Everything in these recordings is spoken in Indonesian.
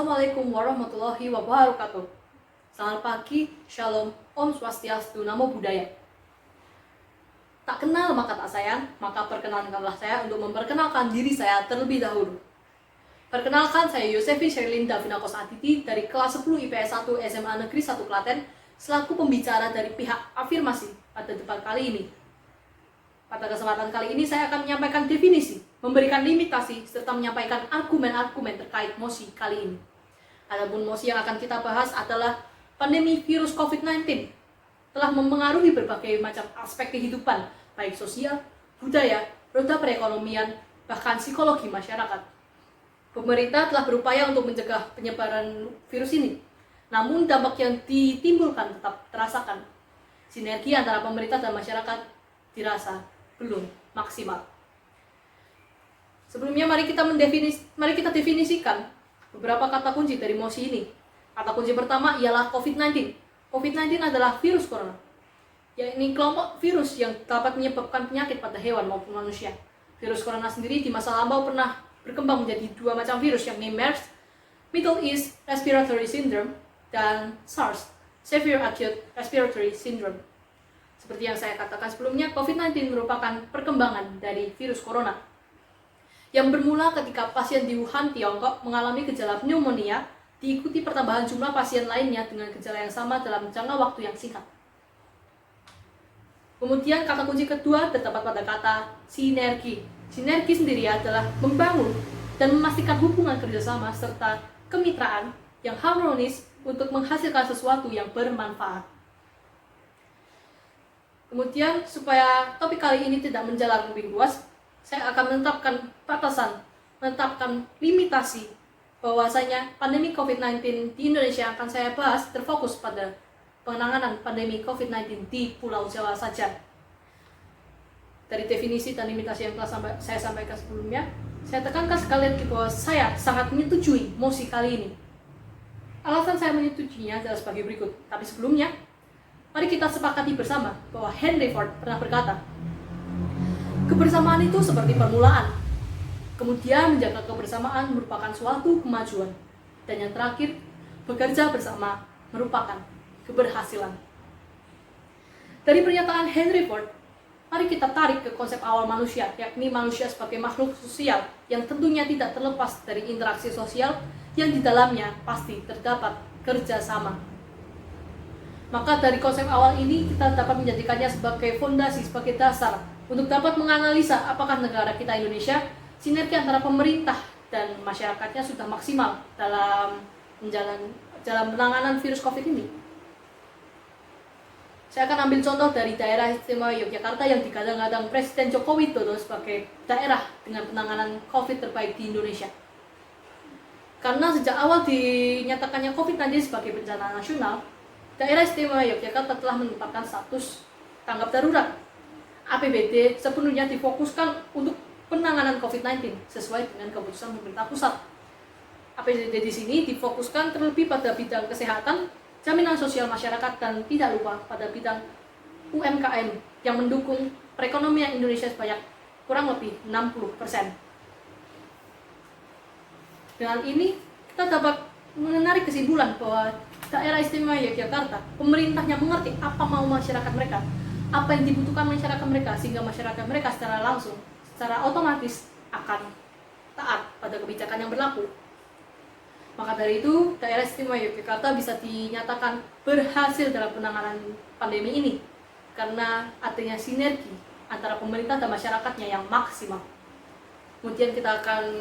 Assalamualaikum warahmatullahi wabarakatuh. Selamat pagi, Shalom, Om Swastiastu, Namo Buddhaya. Tak kenal maka tak sayang, maka perkenalkanlah saya untuk memperkenalkan diri saya terlebih dahulu. Perkenalkan, saya Yosefi Sherlyn Davina Kosatiti dari kelas 10 IPS 1 SMA Negeri 1 Klaten, selaku pembicara dari pihak afirmasi pada debat kali ini. Pada kesempatan kali ini saya akan menyampaikan definisi, memberikan limitasi, serta menyampaikan argumen-argumen terkait mosi kali ini. Adapun mosi yang akan kita bahas adalah pandemi virus COVID-19 telah mempengaruhi berbagai macam aspek kehidupan, baik sosial, budaya, roda perekonomian, bahkan psikologi masyarakat. Pemerintah telah berupaya untuk mencegah penyebaran virus ini, namun dampak yang ditimbulkan tetap terasakan. Sinergi antara pemerintah dan masyarakat dirasa belum maksimal. Sebelumnya mari kita definisikan beberapa kata kunci dari mosi ini. Kata kunci pertama ialah COVID-19. COVID-19 adalah virus corona, yakni kelompok virus yang dapat menyebabkan penyakit pada hewan maupun manusia. Virus corona sendiri di masa lampau pernah berkembang menjadi dua macam virus, yakni MERS, Middle East Respiratory Syndrome, dan SARS, Severe Acute Respiratory Syndrome. Seperti yang saya katakan sebelumnya, COVID-19 merupakan perkembangan dari virus corona yang bermula ketika pasien di Wuhan, Tiongkok mengalami gejala pneumonia, diikuti pertambahan jumlah pasien lainnya dengan gejala yang sama dalam jangka waktu yang singkat. Kemudian kata kunci kedua terdapat pada kata sinergi. Sinergi sendiri adalah membangun dan memastikan hubungan kerjasama serta kemitraan yang harmonis untuk menghasilkan sesuatu yang bermanfaat. Kemudian, supaya topik kali ini tidak menjalar lebih luas, saya akan menetapkan batasan, menetapkan limitasi bahwasanya pandemi COVID-19 di Indonesia akan saya bahas terfokus pada penanganan pandemi COVID-19 di Pulau Jawa saja. Dari definisi dan limitasi yang telah saya sampaikan sebelumnya, saya tekankan sekali lagi bahwa saya sangat menyetujui mosi kali ini. Alasan saya menyetujuinya adalah sebagai berikut. Tapi sebelumnya, mari kita sepakati bersama bahwa Henry Ford pernah berkata, kebersamaan itu seperti permulaan, kemudian menjaga kebersamaan merupakan suatu kemajuan, dan yang terakhir, bekerja bersama merupakan keberhasilan. Dari pernyataan Henry Ford, mari kita tarik ke konsep awal manusia, yakni manusia sebagai makhluk sosial yang tentunya tidak terlepas dari interaksi sosial yang di dalamnya pasti terdapat kerjasama. Maka dari konsep awal ini kita dapat menjadikannya sebagai fondasi, sebagai dasar untuk dapat menganalisa apakah negara kita Indonesia sinergi antara pemerintah dan masyarakatnya sudah maksimal dalam penanganan virus COVID ini. Saya akan ambil contoh dari daerah istimewa Yogyakarta yang digadang-gadang Presiden Joko Widodo sebagai daerah dengan penanganan COVID terbaik di Indonesia. Karena sejak awal dinyatakannya COVID-19 sebagai bencana nasional, daerah istimewa Yogyakarta telah menetapkan status tanggap darurat. APBD sepenuhnya difokuskan untuk penanganan COVID-19 sesuai dengan keputusan pemerintah pusat. APBD di sini difokuskan terlebih pada bidang kesehatan, jaminan sosial masyarakat, dan tidak lupa pada bidang UMKM yang mendukung perekonomian Indonesia sebanyak kurang lebih 60%. Dengan ini kita dapat menarik kesimpulan bahwa daerah istimewa Yogyakarta, pemerintahnya mengerti apa mau masyarakat mereka, apa yang dibutuhkan masyarakat mereka, sehingga masyarakat mereka secara langsung, secara otomatis akan taat pada kebijakan yang berlaku. Maka dari itu, daerah istimewa Yogyakarta bisa dinyatakan berhasil dalam penanganan pandemi ini karena adanya sinergi antara pemerintah dan masyarakatnya yang maksimal. Kemudian kita akan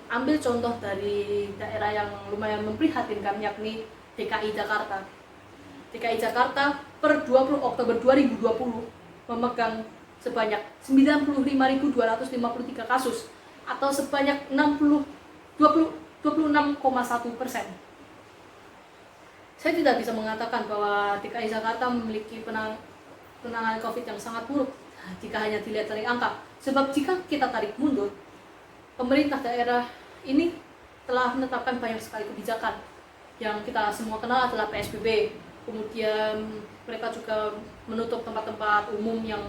ambil contoh dari daerah yang lumayan memprihatinkan, yakni DKI Jakarta. DKI Jakarta per 20 Oktober 2020 memegang sebanyak 95.253 kasus atau sebanyak 26,1%. Saya tidak bisa mengatakan bahwa DKI Jakarta memiliki penanganan COVID yang sangat buruk jika hanya dilihat dari angka. Sebab jika kita tarik mundur, pemerintah daerah ini telah menetapkan banyak sekali kebijakan. Yang kita semua kenal adalah PSBB. Kemudian mereka juga menutup tempat-tempat umum yang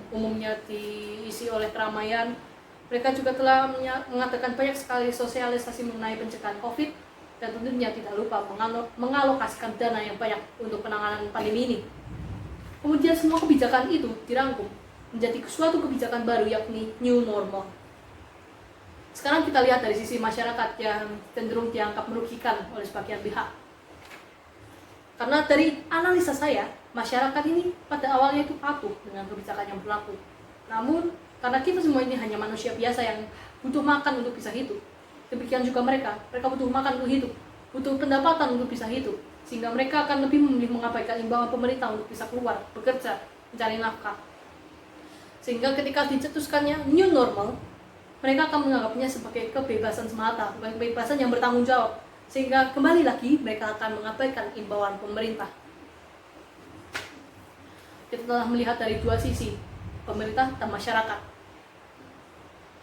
umumnya diisi oleh keramaian. Mereka juga telah mengadakan banyak sekali sosialisasi mengenai pencegahan COVID. dan tentunya tidak lupa mengalokasikan dana yang banyak untuk penanganan pandemi ini. Kemudian semua kebijakan itu dirangkum menjadi suatu kebijakan baru, yakni new normal. Sekarang kita lihat dari sisi masyarakat yang cenderung dianggap merugikan oleh sebagian pihak. Karena dari analisa saya, masyarakat ini pada awalnya itu patuh dengan kebijakan yang berlaku. Namun, karena kita semua ini hanya manusia biasa yang butuh makan untuk bisa hidup, demikian juga mereka butuh makan untuk hidup, butuh pendapatan untuk bisa hidup, sehingga mereka akan lebih memilih mengabaikan imbauan pemerintah untuk bisa keluar, bekerja, mencari nafkah. Sehingga ketika dicetuskannya new normal, mereka akan menganggapnya sebagai kebebasan semata, bukan kebebasan yang bertanggung jawab. Sehingga kembali lagi mereka akan mengabaikan imbauan pemerintah. Kita telah melihat dari dua sisi, pemerintah dan masyarakat.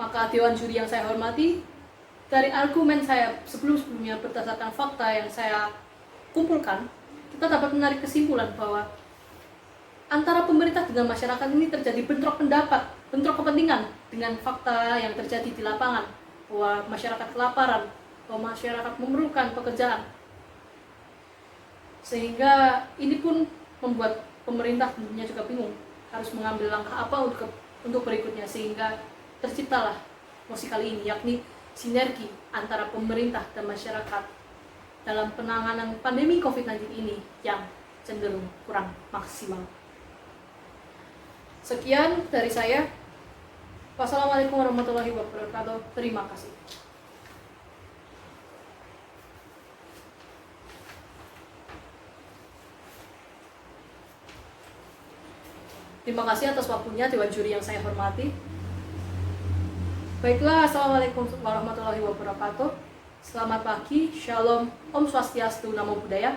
Maka Dewan Juri yang saya hormati, dari argumen saya sebelumnya berdasarkan fakta yang saya kumpulkan, kita dapat menarik kesimpulan bahwa antara pemerintah dengan masyarakat ini terjadi bentrok pendapat, bentrok kepentingan dengan fakta yang terjadi di lapangan, bahwa masyarakat kelaparan, bahwa masyarakat memerlukan pekerjaan. Sehingga ini pun membuat pemerintah tentunya juga bingung harus mengambil langkah apa untuk berikutnya, sehingga terciptalah mosi kali ini, yakni sinergi antara pemerintah dan masyarakat dalam penanganan pandemi COVID-19 ini yang cenderung kurang maksimal. Sekian dari saya. Wassalamualaikum warahmatullahi wabarakatuh. Terima kasih. Terima kasih atas waktunya Dewan Juri yang saya hormati. Baiklah, Assalamualaikum warahmatullahi wabarakatuh. Selamat pagi, Shalom, Om Swastiastu, Namo Buddhaya.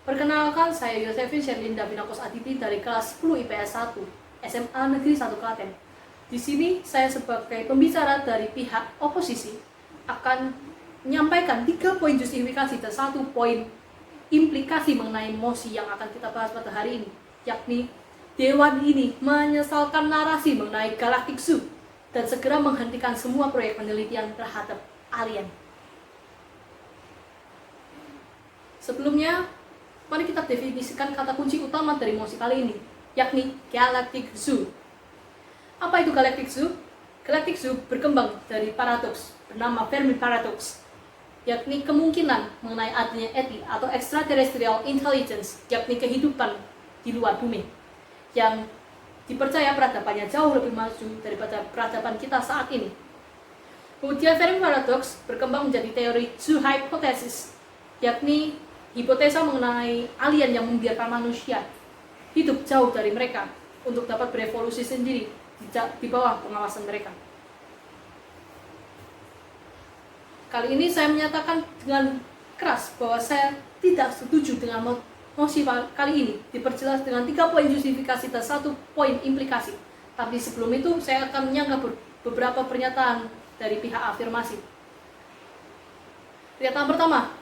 Perkenalkan, saya Yosefin Sherlinda Binakos Aditi dari kelas 10 IPS 1, SMA Negeri 1 Klaten. Di sini saya sebagai pembicara dari pihak oposisi akan menyampaikan 3 poin justifikasi dan 1 poin implikasi mengenai mosi yang akan kita bahas pada hari ini, yakni Dewan ini menyesalkan narasi mengenai Galactic Zoo dan segera menghentikan semua proyek penelitian terhadap alien. Sebelumnya, mari kita definisikan kata kunci utama dari mosi kali ini, yakni Galactic Zoo. Apa itu Galactic Zoo? Galactic Zoo berkembang dari paradoks bernama Fermi Paradox, yakni kemungkinan mengenai adanya ETI atau Extraterrestrial Intelligence, yakni kehidupan di luar bumi, yang dipercaya peradabannya jauh lebih maju daripada peradaban kita saat ini. Kemudian Fermi Paradox berkembang menjadi teori Zoo Hypothesis, yakni hipotesa mengenai alien yang membiarkan manusia hidup jauh dari mereka untuk dapat berevolusi sendiri di bawah pengawasan mereka. Kali ini saya menyatakan dengan keras bahwa saya tidak setuju dengan mosi kali ini. Diperjelas dengan 3 poin justifikasi dan 1 poin implikasi. Tapi sebelum itu saya akan menyanggah beberapa pernyataan dari pihak afirmasi. Pernyataan pertama,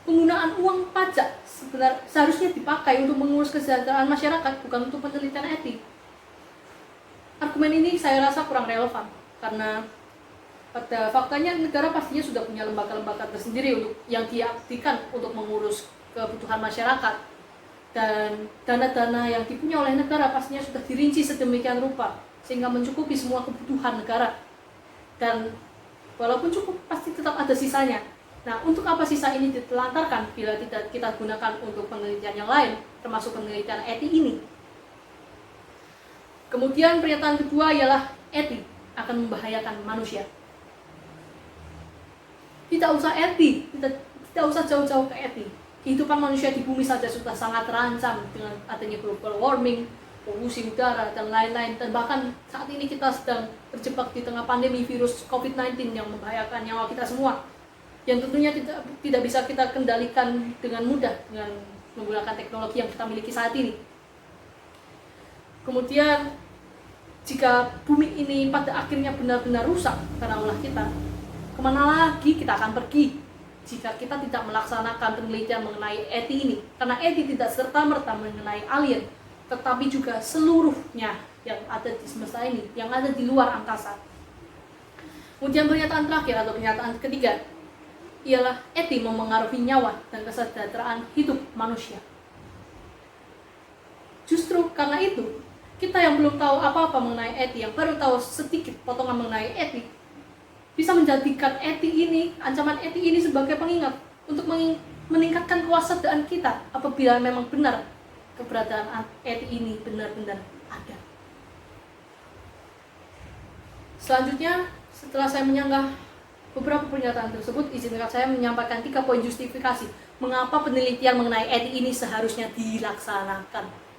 penggunaan uang pajak seharusnya dipakai untuk mengurus kesejahteraan masyarakat, bukan untuk penelitian etik. Argumen ini saya rasa kurang relevan, karena pada faktanya negara pastinya sudah punya lembaga-lembaga tersendiri yang diabdikan untuk mengurus kebutuhan masyarakat, dan dana-dana yang dipunya oleh negara pastinya sudah dirinci sedemikian rupa sehingga mencukupi semua kebutuhan negara, dan walaupun cukup pasti tetap ada sisanya. Nah, untuk apa sisa ini ditelantarkan bila tidak kita gunakan untuk penelitian yang lain, termasuk penelitian etik ini? Kemudian pernyataan kedua ialah etik akan membahayakan manusia. Tidak usah etik, tidak usah jauh-jauh ke etik. Kehidupan manusia di bumi saja sudah sangat terancam dengan adanya global warming, polusi udara, dan lain-lain. Dan bahkan saat ini kita sedang terjebak di tengah pandemi virus COVID-19 yang membahayakan nyawa kita semua, yang tentunya tidak bisa kita kendalikan dengan mudah dengan menggunakan teknologi yang kita miliki saat ini. Kemudian, jika bumi ini pada akhirnya benar-benar rusak karena ulah kita, kemana lagi kita akan pergi jika kita tidak melaksanakan penelitian mengenai ETI ini? Karena ETI tidak serta-merta mengenai alien, tetapi juga seluruhnya yang ada di semesta ini, yang ada di luar angkasa. Kemudian pernyataan terakhir atau pernyataan ketiga, ialah eti memengaruhi nyawa dan kesejahteraan hidup manusia. Justru karena itu, kita yang belum tahu apa-apa mengenai eti, yang baru tahu sedikit potongan mengenai eti, bisa menjadikan eti ini, ancaman eti ini sebagai pengingat untuk meningkatkan kewaspadaan kita apabila memang benar keberadaan eti ini benar-benar ada. Selanjutnya, setelah saya menyanggah beberapa pernyataan tersebut, izinkan saya menyampaikan 3 poin justifikasi mengapa penelitian mengenai eti ini seharusnya dilaksanakan.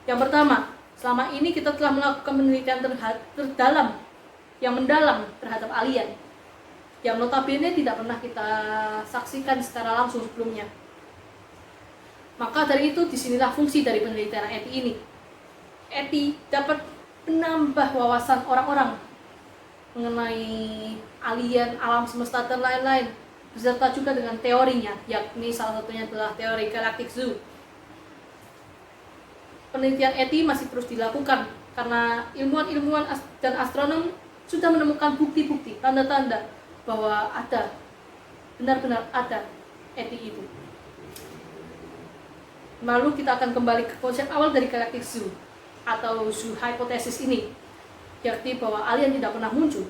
Yang pertama, selama ini kita telah melakukan penelitian yang mendalam terhadap alien, yang notabene tidak pernah kita saksikan secara langsung sebelumnya. Maka dari itu, disinilah fungsi dari penelitian eti ini. Eti dapat menambah wawasan orang-orang mengenai alien, alam semesta, dan lain-lain, beserta juga dengan teorinya, yakni salah satunya adalah teori Galactic Zoo. Penelitian eti masih terus dilakukan karena ilmuwan-ilmuwan dan astronom sudah menemukan bukti-bukti, tanda-tanda bahwa ada, benar-benar ada eti itu. Lalu kita akan kembali ke konsep awal dari Galactic Zoo atau Zoo Hypothesis ini, yakni bahwa alien tidak pernah muncul,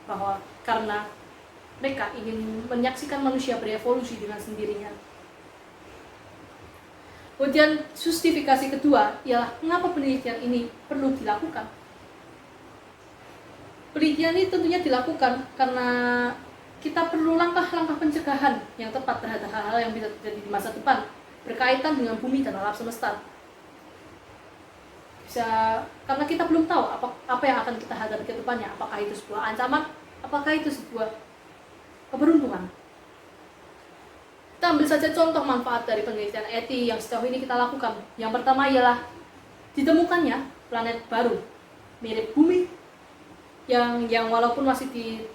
bahwa karena mereka ingin menyaksikan manusia berevolusi dengan sendirinya. Kemudian justifikasi kedua ialah mengapa penelitian ini perlu dilakukan. Penelitian ini tentunya dilakukan karena kita perlu langkah-langkah pencegahan yang tepat terhadap hal-hal yang bisa terjadi di masa depan berkaitan dengan bumi dan alam semesta. Karena kita belum tahu apa yang akan kita hadapi ke depannya, apakah itu sebuah ancaman, apakah itu sebuah keberuntungan. Kita ambil saja contoh manfaat dari penelitian eti yang sejauh ini kita lakukan. Yang pertama ialah ditemukannya planet baru mirip bumi yang walaupun masih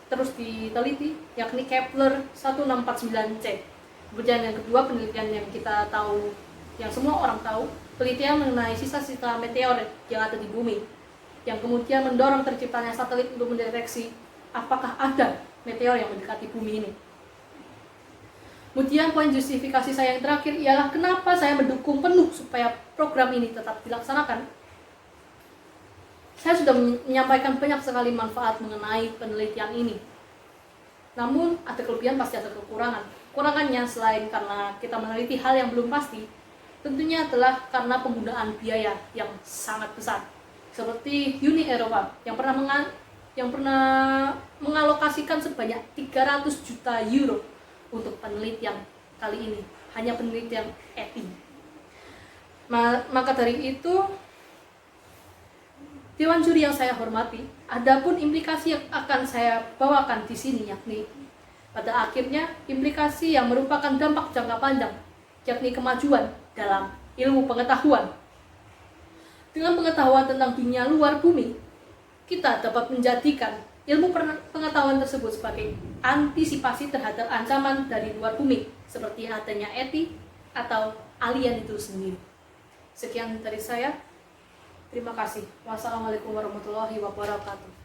terus diteliti, yakni Kepler 1649c. Kemudian yang kedua, penelitian yang kita tahu, yang semua orang tahu, penelitian mengenai sisa-sisa meteor yang ada di bumi, yang kemudian mendorong terciptanya satelit untuk mendeteksi apakah ada meteor yang mendekati bumi ini. Kemudian poin justifikasi saya yang terakhir ialah kenapa saya mendukung penuh supaya program ini tetap dilaksanakan. Saya sudah menyampaikan banyak sekali manfaat mengenai penelitian ini. Namun ada kelebihan, pasti ada kekurangan. Kekurangannya selain karena kita meneliti hal yang belum pasti, tentunya adalah karena penggunaan biaya yang sangat besar. Seperti Uni Eropa yang pernah mengalokasikan sebanyak 300 juta euro untuk penelitian kali ini, hanya penelitian eti. Maka dari itu, Dewan Juri yang saya hormati, adapun implikasi yang akan saya bawakan di sini, yakni pada akhirnya implikasi yang merupakan dampak jangka panjang, yakni kemajuan dalam ilmu pengetahuan. Dengan pengetahuan tentang dunia luar bumi, kita dapat menjadikan ilmu pengetahuan tersebut sebagai antisipasi terhadap ancaman dari luar bumi, seperti adanya eti atau alien itu sendiri. Sekian dari saya. Terima kasih. Wassalamualaikum warahmatullahi wabarakatuh.